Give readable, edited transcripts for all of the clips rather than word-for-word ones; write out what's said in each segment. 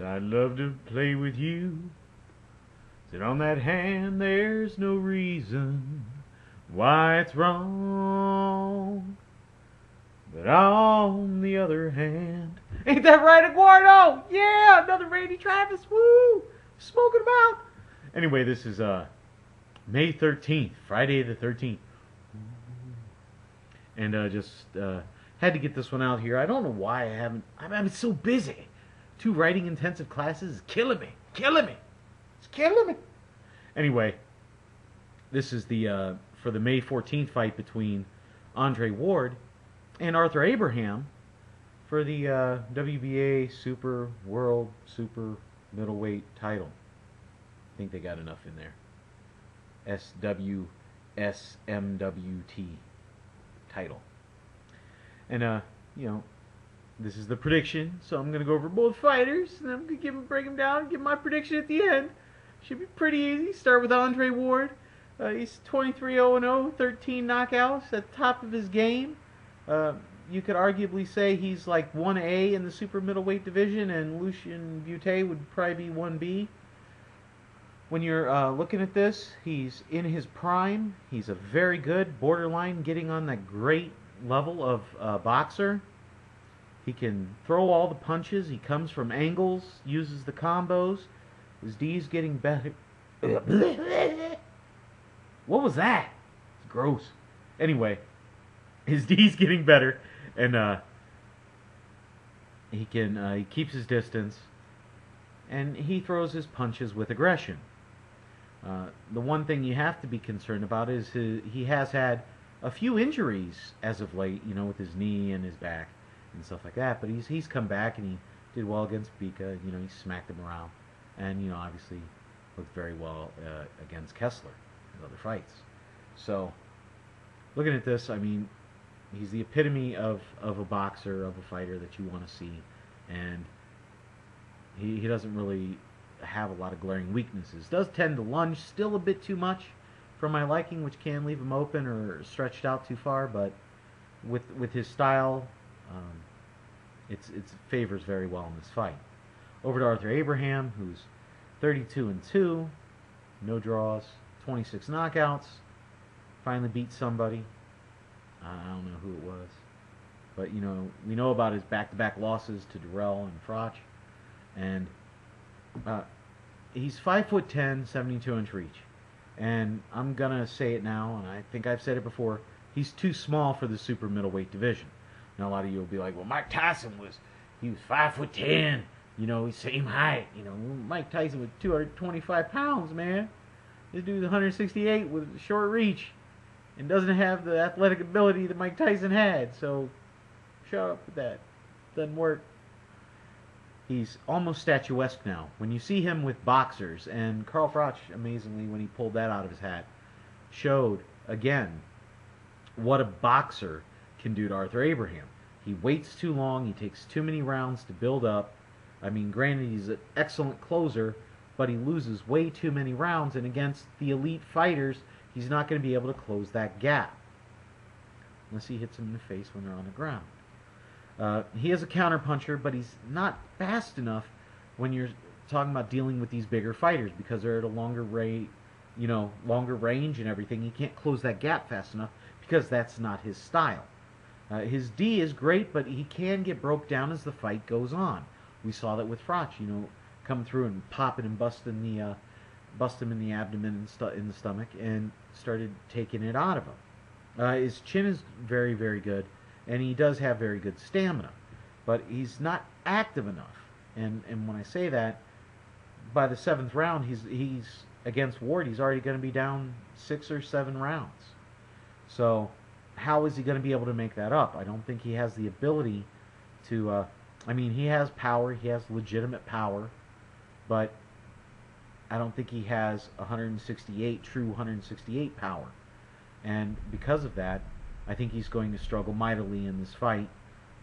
Said, I'd love to play with you. Said, on that hand, there's no reason why it's wrong. But on the other hand, ain't that right, Eduardo? Yeah, another Randy Travis. Woo! Smoking about. Anyway, this is May 13th, Friday the 13th. And just had to get this one out here. I don't know why I haven't. I'm so busy. 2 writing intensive classes is killing me. Killing me. It's killing me. Anyway, this is the for the May 14th fight between Andre Ward and Arthur Abraham for the WBA Super World Super Middleweight title. I think they got enough in there. SWSMWT title. And you know, this is the prediction, so I'm gonna go over both fighters, and I'm gonna break them down, give my prediction at the end. Should be pretty easy. Start with Andre Ward. He's 23-0-0, 13 knockouts at the top of his game. You could arguably say he's like 1A in the super middleweight division, and Lucien Butte would probably be 1B. When you're looking at this, he's in his prime. He's a very good, borderline, getting on that great level of boxer. He can throw all the punches. He comes from angles, uses the combos. His D's getting better. What was that? It's gross. Anyway, his D's getting better, and he keeps his distance, and he throws his punches with aggression. The one thing you have to be concerned about is he has had a few injuries as of late, you know, with his knee and his back and stuff like that. But he's come back, and he did well against Bika. You know, he smacked him around, and you know, obviously looked very well against Kessler in other fights. So, looking at this, I mean, he's the epitome of a boxer, of a fighter that you want to see, and he doesn't really have a lot of glaring weaknesses. Does tend to lunge still a bit too much for my liking, which can leave him open or stretched out too far, but with his style, it favors very well in this fight. Over to Arthur Abraham, who's 32-2, no draws, 26 knockouts, finally beat somebody. I don't know who it was, but you know, we know about his back-to-back losses to Durrell and Froch, and he's 5'10", 72-inch reach, and I'm gonna say it now, and I think I've said it before. He's too small for the super middleweight division. Now a lot of you will be like, "Well, Mike Tyson was 5'10", you know, he's same height. You know, Mike Tyson was 225 pounds, man. This dude's 168 with short reach, and doesn't have the athletic ability that Mike Tyson had. So, shut up with that. Doesn't work." He's almost statuesque now. When you see him with boxers, and Carl Froch, amazingly, when he pulled that out of his hat, showed, again, what a boxer can do to Arthur Abraham. He waits too long, he takes too many rounds to build up. I mean, granted, he's an excellent closer, but he loses way too many rounds, and against the elite fighters, he's not going to be able to close that gap. Unless he hits them in the face when they're on the ground. He is a counterpuncher, but he's not fast enough when you're talking about dealing with these bigger fighters, because they're at a longer range and everything. He can't close that gap fast enough because that's not his style. His D is great, but he can get broke down as the fight goes on. We saw that with Froch, you know, come through and popping and busting bust him in the abdomen and in the stomach, and started taking it out of him. His chin is very, very good, and he does have very good stamina, but he's not active enough. And when I say that, by the 7th round, he's against Ward, he's already going to be down 6 or 7 rounds. So how is he going to be able to make that up? I don't think he has the ability to. I mean, he has power, he has legitimate power, but I don't think he has 168 true 168 power. And because of that, I think he's going to struggle mightily in this fight.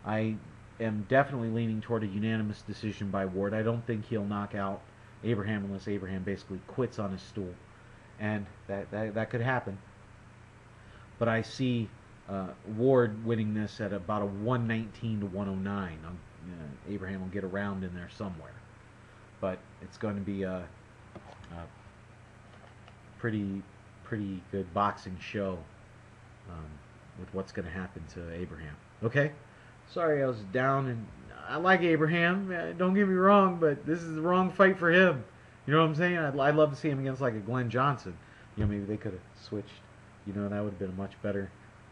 I am definitely leaning toward a unanimous decision by Ward. I don't think he'll knock out Abraham unless Abraham basically quits on his stool, and that could happen. But I see Ward winning this at about a 119 to 109. Abraham will get around in there somewhere. but it's going to be a pretty good boxing show with what's going to happen to Abraham. Okay? Sorry I was down, and I like Abraham. Don't get me wrong, but this is the wrong fight for him. You know what I'm saying? I'd love to see him against like a Glenn Johnson. You know, maybe they could have switched. You know, that would have been a much better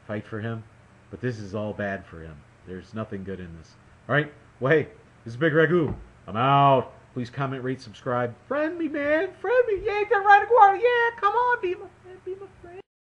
fight for him. But this is all bad for him. There's nothing good in this. All right? Well, hey, this is Bigragu. I'm out. Please comment, rate, subscribe. Friend me, man. Friend me. Yeah, yeah, come on, be my friend.